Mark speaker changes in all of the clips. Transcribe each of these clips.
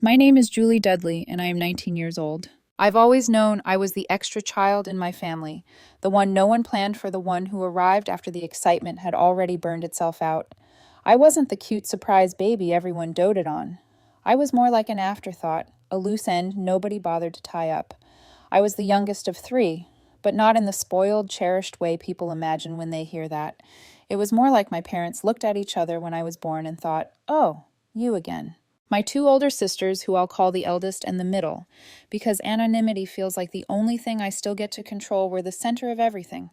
Speaker 1: My name is Julie Dudley, and I am 19 years old. I've always known I was the extra child in my family, the one no one planned for, the one who arrived after the excitement had already burned itself out. I wasn't the cute surprise baby everyone doted on. I was more like an afterthought, a loose end nobody bothered to tie up. I was the youngest of three, but not in the spoiled, cherished way people imagine when they hear that. It was more like my parents looked at each other when I was born and thought, "Oh, you again." My two older sisters, who I'll call the eldest and the middle, because anonymity feels like the only thing I still get to control, were the center of everything.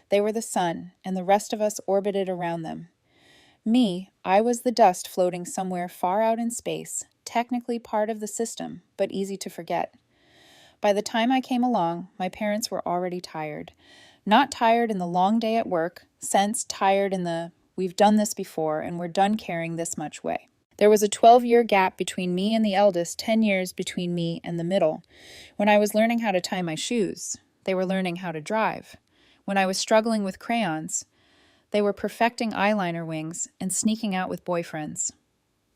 Speaker 1: They were the sun, and the rest of us orbited around them. Me, I was the dust floating somewhere far out in space, technically part of the system, but easy to forget. By the time I came along, my parents were already tired. Not tired in the long day at work, sense tired in the "we've done this before and we're done caring this much" way. There was a 12-year gap between me and the eldest, 10 years between me and the middle. When I was learning how to tie my shoes, they were learning how to drive. When I was struggling with crayons, they were perfecting eyeliner wings and sneaking out with boyfriends.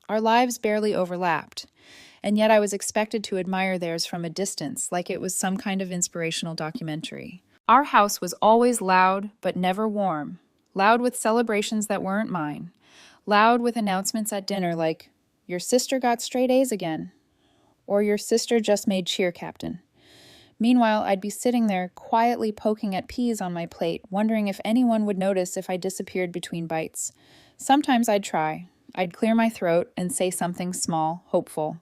Speaker 1: Our lives barely overlapped, and yet I was expected to admire theirs from a distance, like it was some kind of inspirational documentary. Our house was always loud, but never warm. Loud with celebrations that weren't mine. Loud with announcements at dinner like, "Your sister got straight A's again," or "Your sister just made cheer captain." Meanwhile, I'd be sitting there quietly poking at peas on my plate, wondering if anyone would notice if I disappeared between bites. Sometimes I'd try. I'd clear my throat and say something small, hopeful.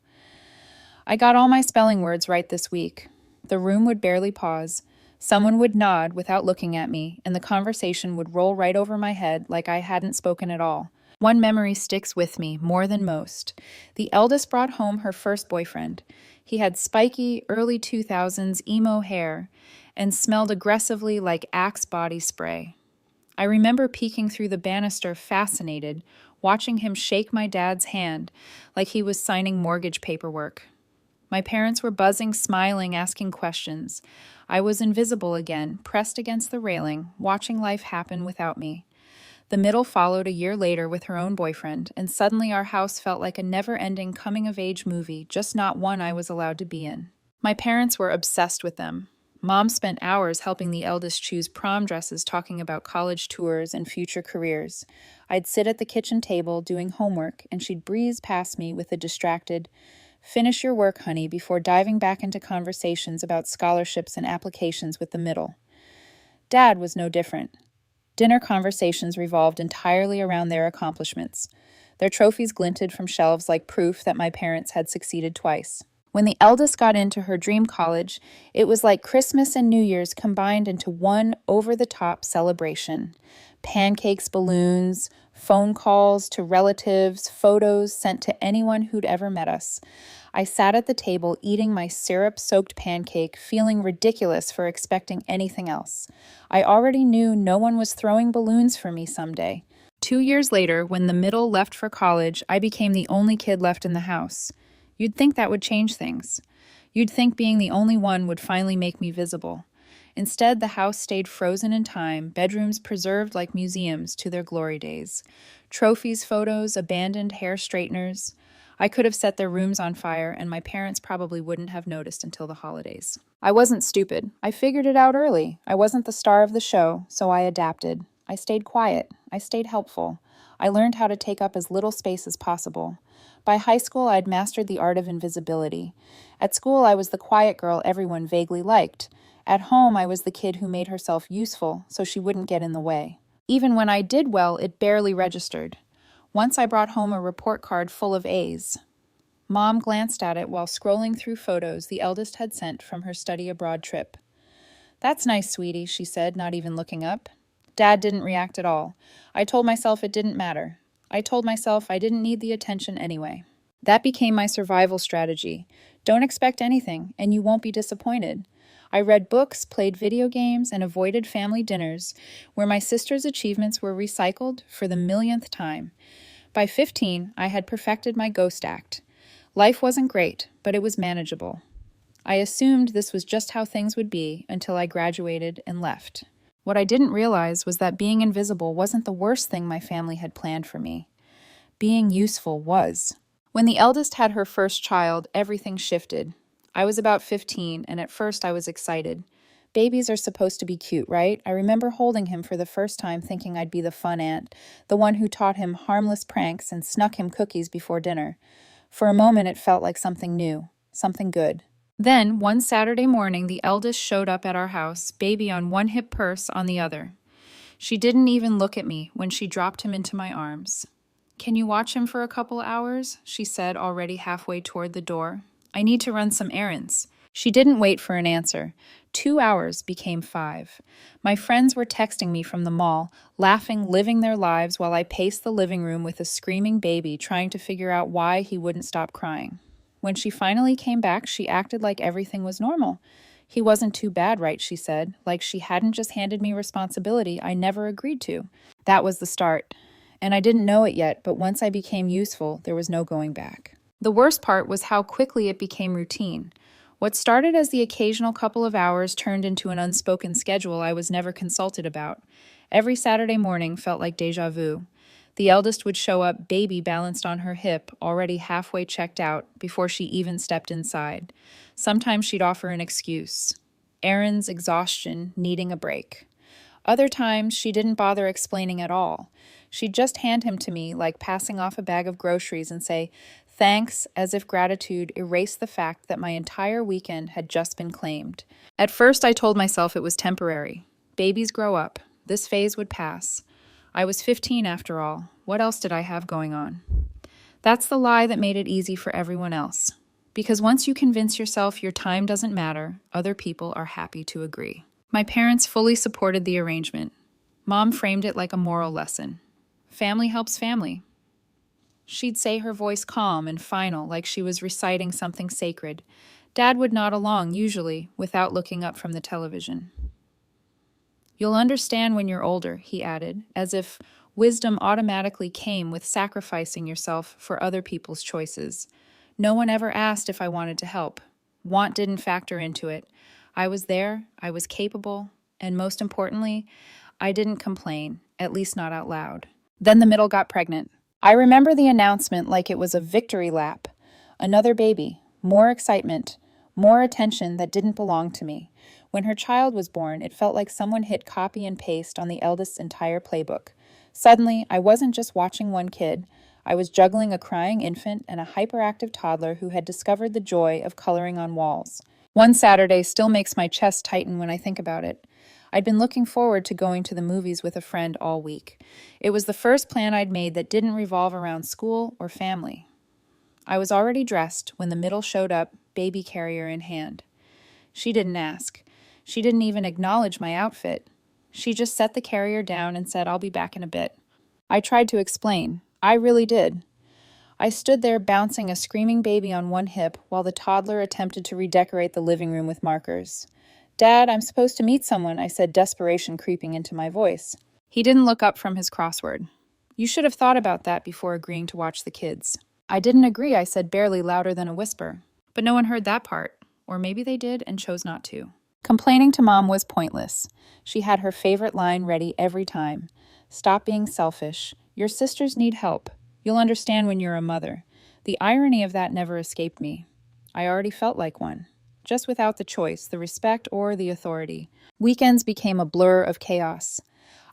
Speaker 1: "I got all my spelling words right this week." The room would barely pause. Someone would nod without looking at me, and the conversation would roll right over my head like I hadn't spoken at all. One memory sticks with me more than most. The eldest brought home her first boyfriend. He had spiky, early 2000s emo hair and smelled aggressively like Axe body spray. I remember peeking through the banister fascinated, watching him shake my dad's hand like he was signing mortgage paperwork. My parents were buzzing, smiling, asking questions. I was invisible again, pressed against the railing, watching life happen without me. The middle followed a year later with her own boyfriend, and suddenly our house felt like a never-ending coming-of-age movie, just not one I was allowed to be in. My parents were obsessed with them. Mom spent hours helping the eldest choose prom dresses, talking about college tours and future careers. I'd sit at the kitchen table doing homework, and she'd breeze past me with a distracted, "Finish your work, honey," before diving back into conversations about scholarships and applications with the middle. Dad was no different. Dinner conversations revolved entirely around their accomplishments. Their trophies glinted from shelves like proof that my parents had succeeded twice. When the eldest got into her dream college, it was like Christmas and New Year's combined into one over-the-top celebration. Pancakes, balloons, phone calls to relatives, photos sent to anyone who'd ever met us. I sat at the table eating my syrup-soaked pancake, feeling ridiculous for expecting anything else. I already knew no one was throwing balloons for me someday. 2 years later, when the middle left for college, I became the only kid left in the house. You'd think that would change things. You'd think being the only one would finally make me visible. Instead, the house stayed frozen in time, bedrooms preserved like museums to their glory days. Trophies, photos, abandoned hair straighteners. I could have set their rooms on fire, and my parents probably wouldn't have noticed until the holidays. I wasn't stupid. I figured it out early. I wasn't the star of the show, so I adapted. I stayed quiet. I stayed helpful. I learned how to take up as little space as possible. By high school, I'd mastered the art of invisibility. At school, I was the quiet girl everyone vaguely liked. At home, I was the kid who made herself useful so she wouldn't get in the way. Even when I did well, it barely registered. Once I brought home a report card full of A's. Mom glanced at it while scrolling through photos the eldest had sent from her study abroad trip. "That's nice, sweetie," she said, not even looking up. Dad didn't react at all. I told myself it didn't matter. I told myself I didn't need the attention anyway. That became my survival strategy. Don't expect anything, and you won't be disappointed. I read books, played video games, and avoided family dinners where my sister's achievements were recycled for the millionth time. By 15, I had perfected my ghost act. Life wasn't great, but it was manageable. I assumed this was just how things would be until I graduated and left. What I didn't realize was that being invisible wasn't the worst thing my family had planned for me. Being useful was. When the eldest had her first child, everything shifted. I was about 15, and at first I was excited. Babies are supposed to be cute, right? I remember holding him for the first time thinking I'd be the fun aunt, the one who taught him harmless pranks and snuck him cookies before dinner. For a moment it felt like something new, something good. Then, one Saturday morning, the eldest showed up at our house, baby on one hip, purse on the other. She didn't even look at me when she dropped him into my arms. "Can you watch him for a couple hours?" she said, already halfway toward the door. "I need to run some errands." She didn't wait for an answer. 2 hours became 5. My friends were texting me from the mall, laughing, living their lives while I paced the living room with a screaming baby, trying to figure out why he wouldn't stop crying. When she finally came back, she acted like everything was normal. "He wasn't too bad, right?" she said, like she hadn't just handed me responsibility I never agreed to. That was the start. And I didn't know it yet, but once I became useful, there was no going back. The worst part was how quickly it became routine. What started as the occasional couple of hours turned into an unspoken schedule I was never consulted about. Every Saturday morning felt like déjà vu. The eldest would show up, baby balanced on her hip, already halfway checked out, before she even stepped inside. Sometimes she'd offer an excuse. Errands, exhaustion, needing a break. Other times, she didn't bother explaining at all. She'd just hand him to me, like passing off a bag of groceries, and say, "Thanks," as if gratitude erased the fact that my entire weekend had just been claimed. At first, I told myself it was temporary. Babies grow up. This phase would pass. I was 15 after all. What else did I have going on? That's the lie that made it easy for everyone else. Because once you convince yourself your time doesn't matter, other people are happy to agree. My parents fully supported the arrangement. Mom framed it like a moral lesson. Family helps family. She'd say, her voice calm and final, like she was reciting something sacred. Dad would nod along, usually, without looking up from the television. "You'll understand when you're older," he added, as if wisdom automatically came with sacrificing yourself for other people's choices. No one ever asked if I wanted to help. Want didn't factor into it. I was there, I was capable, and most importantly, I didn't complain, at least not out loud. Then the middle got pregnant. I remember the announcement like it was a victory lap. Another baby, more excitement, more attention that didn't belong to me. When her child was born, it felt like someone hit copy and paste on the eldest's entire playbook. Suddenly, I wasn't just watching one kid. I was juggling a crying infant and a hyperactive toddler who had discovered the joy of coloring on walls. One Saturday still makes my chest tighten when I think about it. I'd been looking forward to going to the movies with a friend all week. It was the first plan I'd made that didn't revolve around school or family. I was already dressed when the middle showed up, baby carrier in hand. She didn't ask. She didn't even acknowledge my outfit. She just set the carrier down and said, "I'll be back in a bit." I tried to explain. I really did. I stood there bouncing a screaming baby on one hip while the toddler attempted to redecorate the living room with markers. "Dad, I'm supposed to meet someone," I said, desperation creeping into my voice. He didn't look up from his crossword. "You should have thought about that before agreeing to watch the kids." "I didn't agree," I said, barely louder than a whisper. But no one heard that part. Or maybe they did and chose not to. Complaining to Mom was pointless. She had her favorite line ready every time. "Stop being selfish. Your sisters need help. You'll understand when you're a mother." The irony of that never escaped me. I already felt like one. Just without the choice, the respect, or the authority. Weekends became a blur of chaos.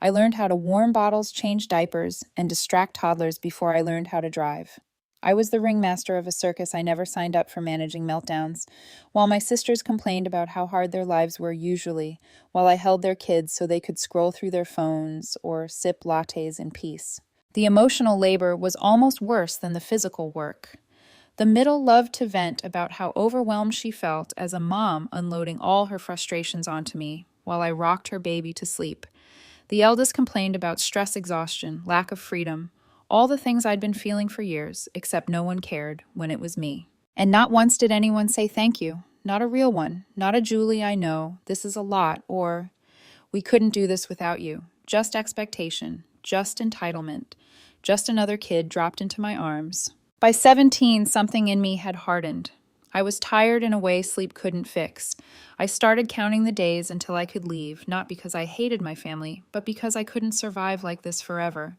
Speaker 1: I learned how to warm bottles, change diapers, and distract toddlers before I learned how to drive. I was the ringmaster of a circus I never signed up for, managing meltdowns, while my sisters complained about how hard their lives were usually, while I held their kids so they could scroll through their phones or sip lattes in peace. The emotional labor was almost worse than the physical work. The middle loved to vent about how overwhelmed she felt as a mom, unloading all her frustrations onto me while I rocked her baby to sleep. The eldest complained about stress, exhaustion, lack of freedom, all the things I'd been feeling for years, except no one cared when it was me. And not once did anyone say thank you. Not a real one. Not a "Julie, I know, this is a lot," or "We couldn't do this without you." Just expectation, just entitlement, just another kid dropped into my arms. By 17, something in me had hardened. I was tired in a way sleep couldn't fix. I started counting the days until I could leave, not because I hated my family, but because I couldn't survive like this forever.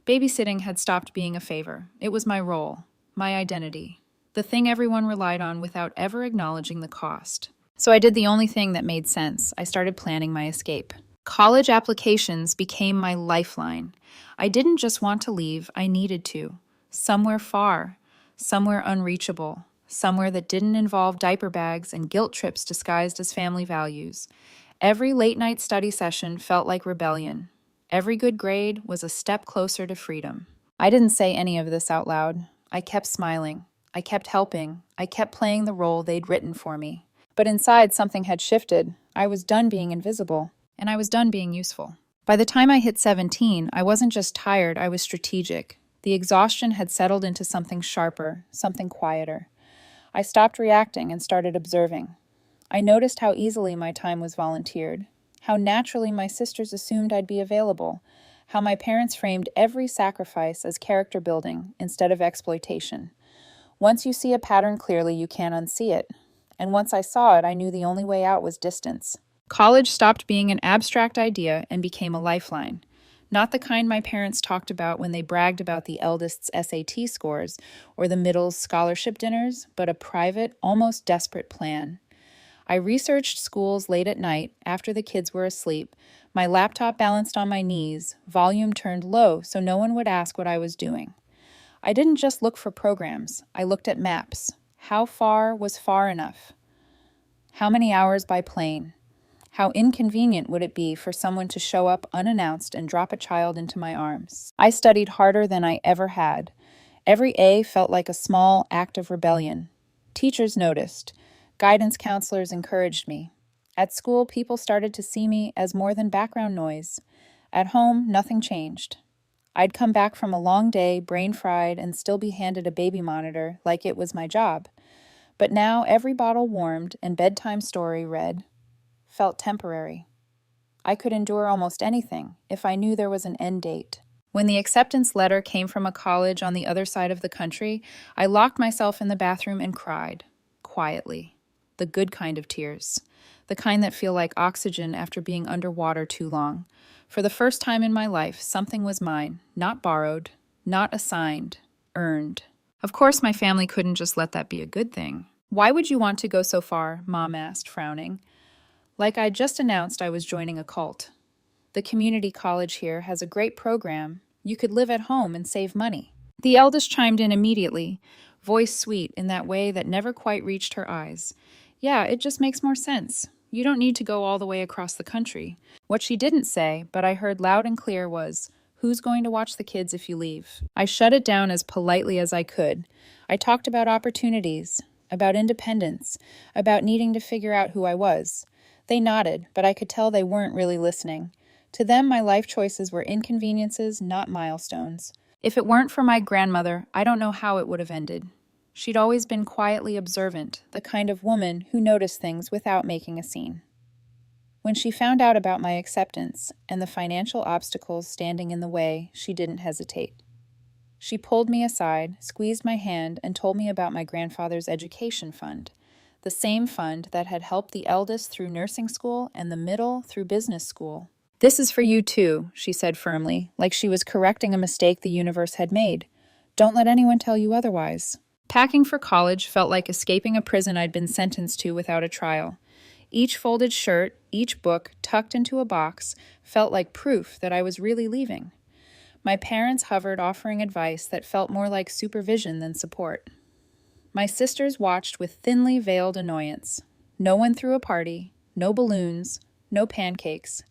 Speaker 1: Babysitting had stopped being a favor. It was my role. my identity, the thing everyone relied on without ever acknowledging the cost. So I did the only thing that made sense. I started planning my escape. College applications became my lifeline. I didn't just want to leave, I needed to. Somewhere far, somewhere unreachable, somewhere that didn't involve diaper bags and guilt trips disguised as family values. Every late-night study session felt like rebellion. Every good grade was a step closer to freedom. I didn't say any of this out loud. I kept smiling. I kept helping. I kept playing the role they'd written for me. But inside, something had shifted. I was done being invisible, and I was done being useful. By the time I hit 17, I wasn't just tired, I was strategic. The exhaustion had settled into something sharper, something quieter. I stopped reacting and started observing. I noticed how easily my time was volunteered, how naturally my sisters assumed I'd be available, how my parents framed every sacrifice as character building instead of exploitation. Once you see a pattern clearly, you can't unsee it. And once I saw it, I knew the only way out was distance. College stopped being an abstract idea and became a lifeline. Not the kind my parents talked about when they bragged about the eldest's SAT scores or the middle's scholarship dinners, but a private, almost desperate plan. I researched schools late at night, after the kids were asleep, my laptop balanced on my knees, volume turned low so no one would ask what I was doing. I didn't just look for programs, I looked at maps. How far was far enough? How many hours by plane? How inconvenient would it be for someone to show up unannounced and drop a child into my arms? I studied harder than I ever had. Every A felt like a small act of rebellion. Teachers noticed. Guidance counselors encouraged me. At school, people started to see me as more than background noise. At home, nothing changed. I'd come back from a long day, brain-fried, and still be handed a baby monitor like it was my job. But now every bottle warmed and bedtime story read felt temporary. I could endure almost anything if I knew there was an end date. When the acceptance letter came from a college on the other side of the country, I locked myself in the bathroom and cried, quietly. The good kind of tears. The kind that feel like oxygen after being underwater too long. For the first time in my life, something was mine, not borrowed, not assigned, earned. Of course, my family couldn't just let that be a good thing. Why would you want to go so far? Mom asked, frowning. Like I'd just announced I was joining a cult. The community college here has a great program. You could live at home and save money. The eldest chimed in immediately, voice sweet in that way that never quite reached her eyes. Yeah, it just makes more sense. You don't need to go all the way across the country. What she didn't say, but I heard loud and clear was, who's going to watch the kids if you leave? I shut it down as politely as I could. I talked about opportunities, about independence, about needing to figure out who I was. They nodded, but I could tell they weren't really listening. To them, my life choices were inconveniences, not milestones. If it weren't for my grandmother, I don't know how it would have ended. She'd always been quietly observant, the kind of woman who noticed things without making a scene. When she found out about my acceptance and the financial obstacles standing in the way, she didn't hesitate. She pulled me aside, squeezed my hand, and told me about my grandfather's education fund. The same fund that had helped the eldest through nursing school and the middle through business school. This is for you too, she said firmly, like she was correcting a mistake the universe had made. Don't let anyone tell you otherwise. Packing for college felt like escaping a prison I'd been sentenced to without a trial. Each folded shirt, each book tucked into a box felt like proof that I was really leaving. My parents hovered, offering advice that felt more like supervision than support. My sisters watched with thinly veiled annoyance. No one threw a party, no balloons, no pancakes.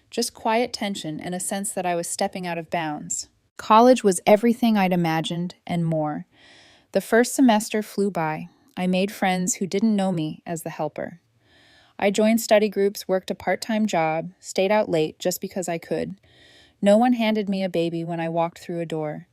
Speaker 1: Just quiet tension and a sense that I was stepping out of bounds. College was everything I'd imagined and more. The first semester flew by. I made friends who didn't know me as the helper. I joined study groups, worked a part-time job, stayed out late just because I could. No one handed me a baby when I walked through a door.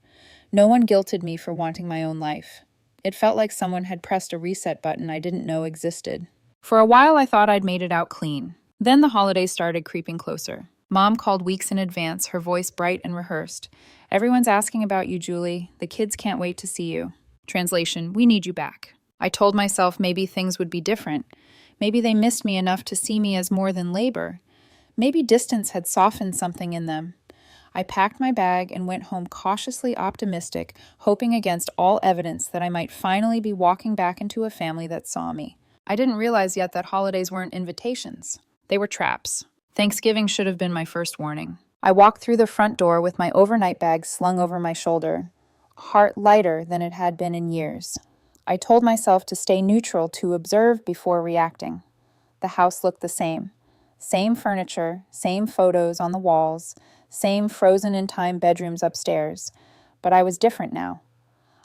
Speaker 1: No one guilted me for wanting my own life. It felt like someone had pressed a reset button I didn't know existed. For a while, I thought I'd made it out clean. Then the holidays started creeping closer. Mom called weeks in advance, her voice bright and rehearsed. Everyone's asking about you, Julie. The kids can't wait to see you. Translation, we need you back. I told myself maybe things would be different. Maybe they missed me enough to see me as more than labor. Maybe distance had softened something in them. I packed my bag and went home cautiously optimistic, hoping against all evidence that I might finally be walking back into a family that saw me. I didn't realize yet that holidays weren't invitations. They were traps. Thanksgiving should have been my first warning. I walked through the front door with my overnight bag slung over my shoulder, heart lighter than it had been in years. I told myself to stay neutral, to observe before reacting. The house looked the same. Same furniture, same photos on the walls, same frozen-in-time bedrooms upstairs. But I was different now.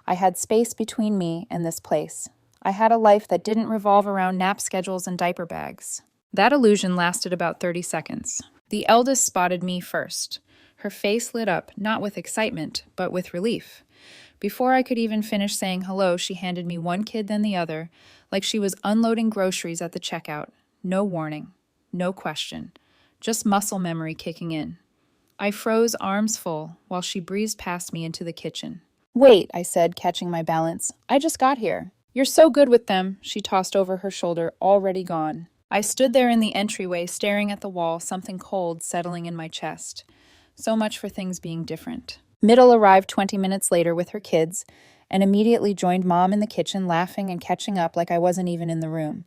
Speaker 1: I had space between me and this place. I had a life that didn't revolve around nap schedules and diaper bags. That illusion lasted about 30 seconds. The eldest spotted me first. Her face lit up, not with excitement, but with relief. Before I could even finish saying hello, she handed me one kid then the other, like she was unloading groceries at the checkout. No warning, no question, just muscle memory kicking in. I froze, arms full, while she breezed past me into the kitchen. "Wait," I said, catching my balance. "I just got here." "You're so good with them," she tossed over her shoulder, already gone. I stood there in the entryway, staring at the wall, something cold settling in my chest. So much for things being different. Middle arrived 20 minutes later with her kids, and immediately joined Mom in the kitchen, laughing and catching up like I wasn't even in the room.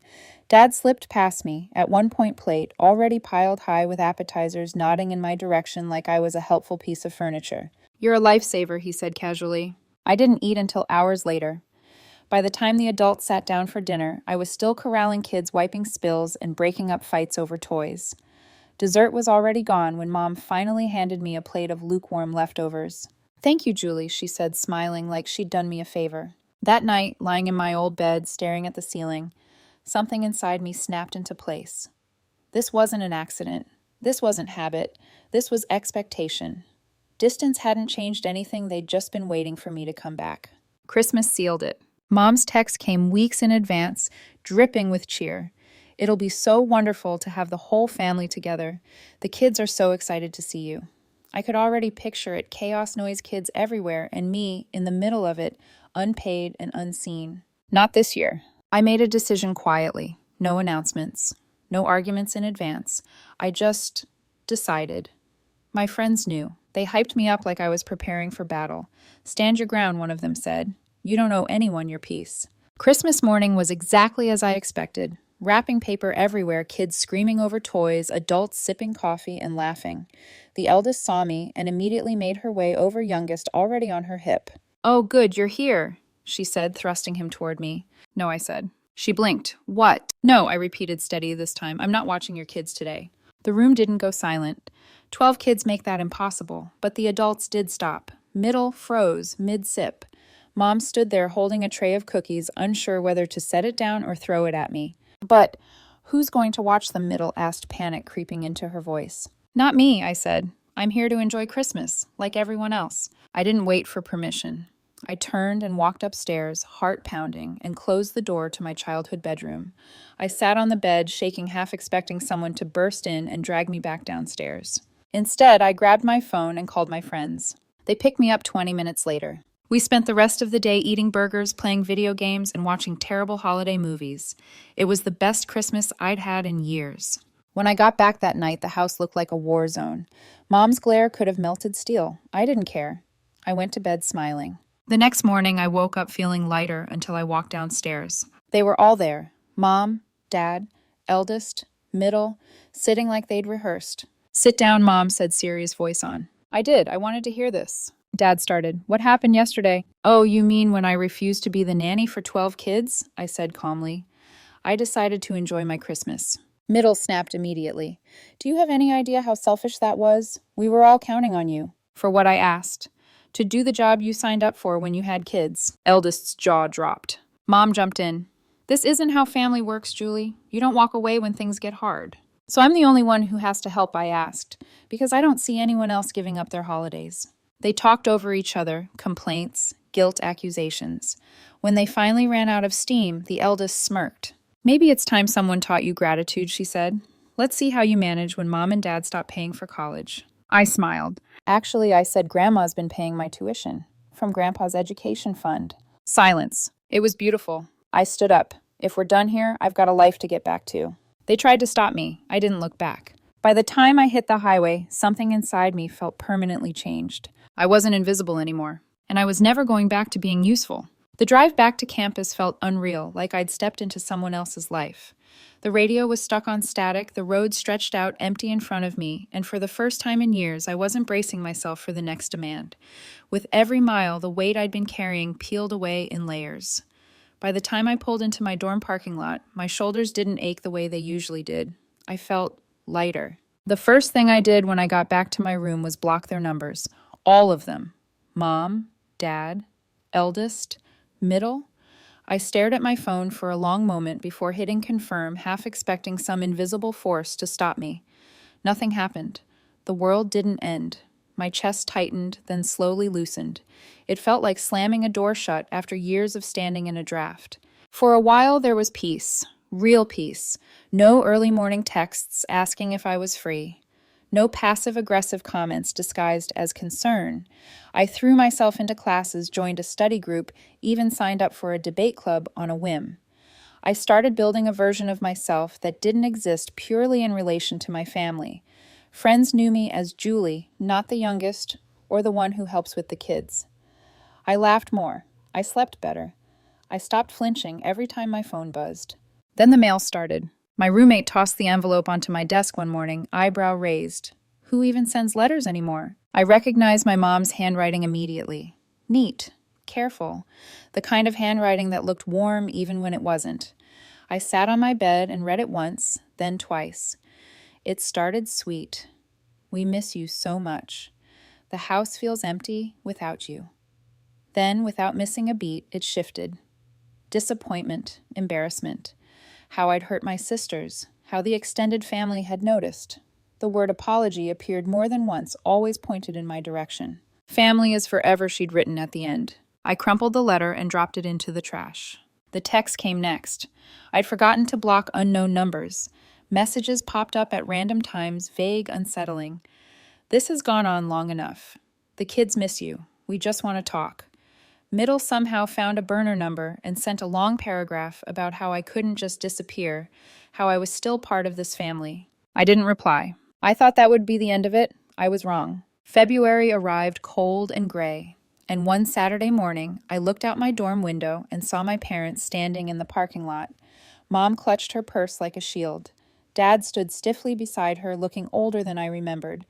Speaker 1: Dad slipped past me, at one point plate, already piled high with appetizers, nodding in my direction like I was a helpful piece of furniture. "You're a lifesaver," he said casually. I didn't eat until hours later. By the time the adults sat down for dinner, I was still corralling kids, wiping spills and breaking up fights over toys. Dessert was already gone when Mom finally handed me a plate of lukewarm leftovers. "Thank you, Julie," she said, smiling like she'd done me a favor. That night, lying in my old bed, staring at the ceiling, something inside me snapped into place. This wasn't an accident. This wasn't habit. This was expectation. Distance hadn't changed anything, they'd just been waiting for me to come back. Christmas sealed it. Mom's text came weeks in advance, dripping with cheer. "It'll be so wonderful to have the whole family together. The kids are so excited to see you." I could already picture it, chaos noise, kids everywhere, and me in the middle of it, unpaid and unseen. Not this year. I made a decision quietly. No announcements. No arguments in advance. I just decided. My friends knew. They hyped me up like I was preparing for battle. "Stand your ground," one of them said. "You don't owe anyone your peace." Christmas morning was exactly as I expected. Wrapping paper everywhere, kids screaming over toys, adults sipping coffee and laughing. The eldest saw me and immediately made her way over youngest, already on her hip. "Oh, good, you're here," she said, thrusting him toward me. "No," I said. She blinked. "What?" "No," I repeated, steady this time. "I'm not watching your kids today." The room didn't go silent. 12 kids make that impossible, but the adults did stop. Middle froze, mid-sip. Mom stood there holding a tray of cookies, unsure whether to set it down or throw it at me. "But who's going to watch them?" Middle asked, panic creeping into her voice. "Not me," I said. "I'm here to enjoy Christmas, like everyone else." I didn't wait for permission. I turned and walked upstairs, heart pounding, and closed the door to my childhood bedroom. I sat on the bed, shaking, half expecting someone to burst in and drag me back downstairs. Instead, I grabbed my phone and called my friends. They picked me up 20 minutes later. We spent the rest of the day eating burgers, playing video games, and watching terrible holiday movies. It was the best Christmas I'd had in years. When I got back that night, the house looked like a war zone. Mom's glare could have melted steel. I didn't care. I went to bed smiling. The next morning, I woke up feeling lighter until I walked downstairs. They were all there. Mom, Dad, eldest, middle, sitting like they'd rehearsed. "Sit down," Mom said, serious voice on. I did. I wanted to hear this. Dad started. "What happened yesterday?" "Oh, you mean when I refused to be the nanny for 12 kids?" I said calmly. I decided to enjoy my Christmas. Middle snapped immediately. "Do you have any idea how selfish that was? We were all counting on you." "For what?" I asked. "To do the job you signed up for when you had kids." Eldest's jaw dropped. Mom jumped in. "This isn't how family works, Julie. You don't walk away when things get hard." "So I'm the only one who has to help?" I asked, because I don't see anyone else giving up their holidays. They talked over each other, complaints, guilt, accusations. When they finally ran out of steam, the eldest smirked. "Maybe it's time someone taught you gratitude," she said. "Let's see how you manage when Mom and Dad stop paying for college." I smiled. "Actually," I said, "Grandma's been paying my tuition from Grandpa's education fund." Silence. It was beautiful. I stood up. "If we're done here, I've got a life to get back to." They tried to stop me. I didn't look back. By the time I hit the highway, something inside me felt permanently changed. I wasn't invisible anymore, and I was never going back to being useful. The drive back to campus felt unreal, like I'd stepped into someone else's life. The radio was stuck on static, the road stretched out empty in front of me, and for the first time in years, I wasn't bracing myself for the next demand. With every mile, the weight I'd been carrying peeled away in layers. By the time I pulled into my dorm parking lot, my shoulders didn't ache the way they usually did. I felt lighter. The first thing I did when I got back to my room was block their numbers. All of them. Mom, Dad, eldest, middle. I stared at my phone for a long moment before hitting confirm, half expecting some invisible force to stop me. Nothing happened. The world didn't end. My chest tightened, then slowly loosened. It felt like slamming a door shut after years of standing in a draft. For a while there was peace, real peace. No early morning texts asking if I was free. No passive-aggressive comments disguised as concern. I threw myself into classes, joined a study group, even signed up for a debate club on a whim. I started building a version of myself that didn't exist purely in relation to my family. Friends knew me as Julie, not the youngest, or the one who helps with the kids. I laughed more. I slept better. I stopped flinching every time my phone buzzed. Then the mail started. My roommate tossed the envelope onto my desk one morning, eyebrow raised. Who even sends letters anymore? I recognized my mom's handwriting immediately. Neat, careful, the kind of handwriting that looked warm even when it wasn't. I sat on my bed and read it once, then twice. It started sweet. We miss you so much. The house feels empty without you. Then, without missing a beat, it shifted. Disappointment, embarrassment. How I'd hurt my sisters, how the extended family had noticed. The word apology appeared more than once, always pointed in my direction. Family is forever, she'd written at the end. I crumpled the letter and dropped it into the trash. The text came next. I'd forgotten to block unknown numbers. Messages popped up at random times, vague, unsettling. This has gone on long enough. The kids miss you. We just want to talk. Middle somehow found a burner number and sent a long paragraph about how I couldn't just disappear, how I was still part of this family. I didn't reply. I thought that would be the end of it. I was wrong. February arrived cold and gray, and one Saturday morning, I looked out my dorm window and saw my parents standing in the parking lot. Mom clutched her purse like a shield. Dad stood stiffly beside her, looking older than I remembered.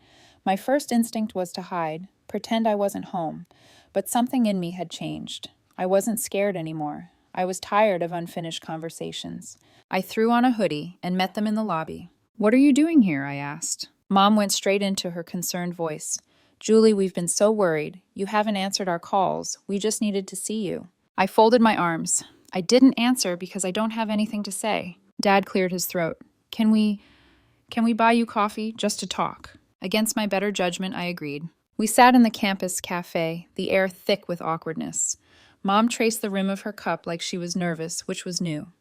Speaker 1: My first instinct was to hide, pretend I wasn't home. But something in me had changed. I wasn't scared anymore. I was tired of unfinished conversations. I threw on a hoodie and met them in the lobby. "What are you doing here?" I asked. Mom went straight into her concerned voice. "Julie, we've been so worried. You haven't answered our calls. We just needed to see you." I folded my arms. I didn't answer because I don't have anything to say. Dad cleared his throat. Can we buy you coffee just to talk?" Against my better judgment, I agreed. We sat in the campus cafe, the air thick with awkwardness. Mom traced the rim of her cup like she was nervous, which was new.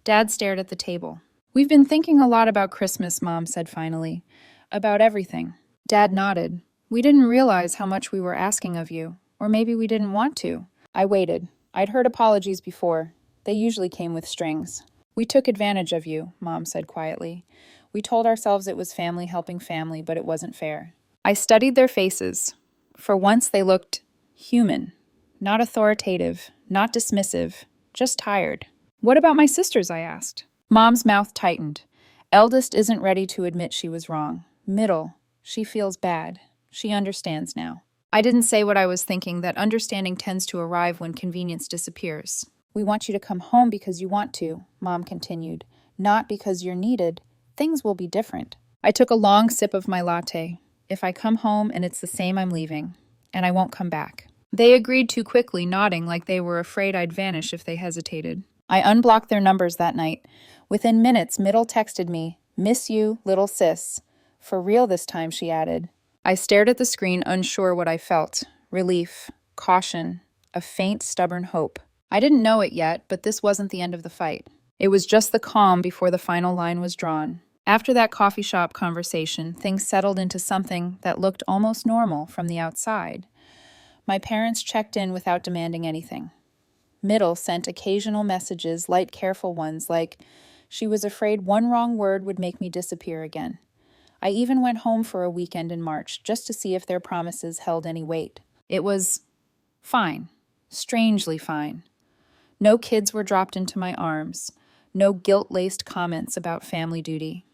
Speaker 1: Dad stared at the table. "We've been thinking a lot about Christmas," Mom said finally. "About everything." Dad nodded. "We didn't realize how much we were asking of you. Or maybe we didn't want to." I waited. I'd heard apologies before. They usually came with strings. "We took advantage of you," Mom said quietly. "We told ourselves it was family helping family, but it wasn't fair." I studied their faces. For once they looked human, not authoritative, not dismissive, just tired. "What about my sisters?" I asked. Mom's mouth tightened. "Eldest isn't ready to admit she was wrong. Middle, she feels bad. She understands now." I didn't say what I was thinking, that understanding tends to arrive when convenience disappears. "We want you to come home because you want to," Mom continued. "Not because you're needed. Things will be different." I took a long sip of my latte. If I come home and it's the same, I'm leaving. And I won't come back. They agreed too quickly, nodding like they were afraid I'd vanish if they hesitated. I unblocked their numbers that night. Within minutes, Middle texted me, "Miss you, little sis." For real this time, she added. I stared at the screen, unsure what I felt. Relief, caution, a faint, stubborn hope. I didn't know it yet, but this wasn't the end of the fight. It was just the calm before the final line was drawn. After that coffee shop conversation, things settled into something that looked almost normal from the outside. My parents checked in without demanding anything. Middle sent occasional messages, light, careful ones, like she was afraid one wrong word would make me disappear again. I even went home for a weekend in March just to see if their promises held any weight. It was fine, strangely fine. No kids were dropped into my arms, no guilt-laced comments about family duty.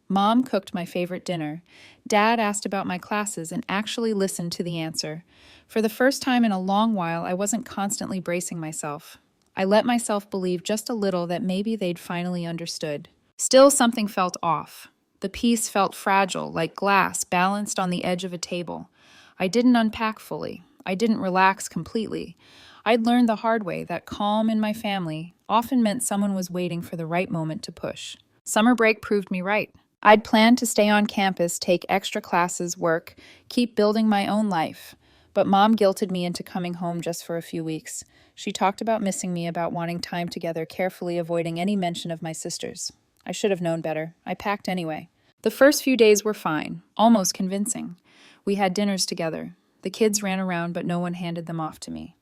Speaker 1: Mom cooked my favorite dinner. Dad asked about my classes and actually listened to the answer. For the first time in a long while, I wasn't constantly bracing myself. I let myself believe just a little that maybe they'd finally understood. Still, something felt off. The peace felt fragile, like glass balanced on the edge of a table. I didn't unpack fully. I didn't relax completely. I'd learned the hard way that calm in my family often meant someone was waiting for the right moment to push. Summer break proved me right. I'd planned to stay on campus, take extra classes, work, keep building my own life. But Mom guilted me into coming home just for a few weeks. She talked about missing me, about wanting time together, carefully avoiding any mention of my sisters. I should have known better. I packed anyway. The first few days were fine, almost convincing. We had dinners together. The kids ran around, but no one handed them off to me.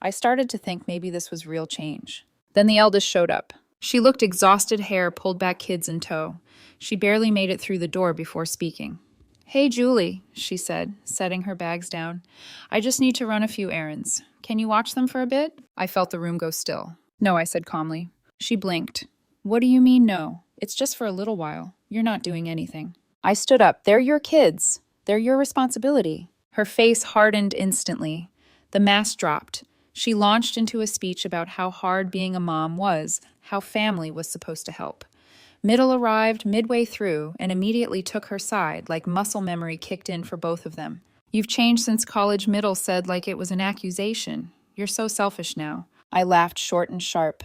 Speaker 1: I started to think maybe this was real change. Then the eldest showed up. She looked exhausted, hair pulled back, kids in tow. She barely made it through the door before speaking. "Hey, Julie," she said, setting her bags down. "I just need to run a few errands. Can you watch them for a bit?" I felt the room go still. "No," I said calmly. She blinked. "What do you mean, no? It's just for a little while. You're not doing anything." I stood up. "They're your kids. They're your responsibility." Her face hardened instantly. The mask dropped. She launched into a speech about how hard being a mom was, how family was supposed to help. Middle arrived midway through and immediately took her side, like muscle memory kicked in for both of them. "You've changed since college," Middle said like it was an accusation. "You're so selfish now." I laughed short and sharp.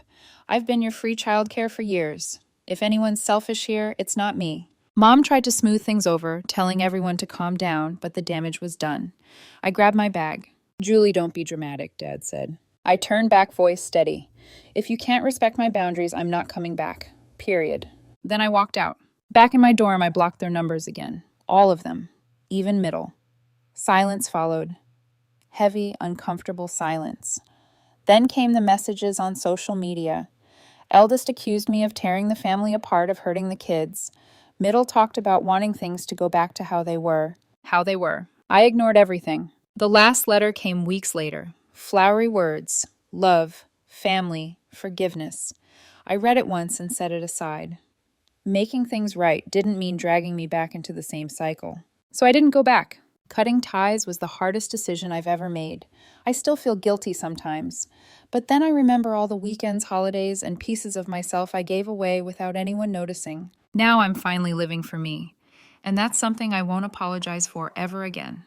Speaker 1: "I've been your free childcare for years. If anyone's selfish here, it's not me." Mom tried to smooth things over, telling everyone to calm down, but the damage was done. I grabbed my bag. "Julie, don't be dramatic," Dad said. I turned back, voice steady. "If you can't respect my boundaries, I'm not coming back. Period." Then I walked out. Back in my dorm, I blocked their numbers again. All of them. Even Middle. Silence followed. Heavy, uncomfortable silence. Then came the messages on social media. Eldest accused me of tearing the family apart, of hurting the kids. Middle talked about wanting things to go back to how they were. How they were. I ignored everything. The last letter came weeks later. Flowery words. Love. Family. Forgiveness. I read it once and set it aside. Making things right didn't mean dragging me back into the same cycle. So I didn't go back. Cutting ties was the hardest decision I've ever made. I still feel guilty sometimes. But then I remember all the weekends, holidays, and pieces of myself I gave away without anyone noticing. Now I'm finally living for me. And that's something I won't apologize for ever again.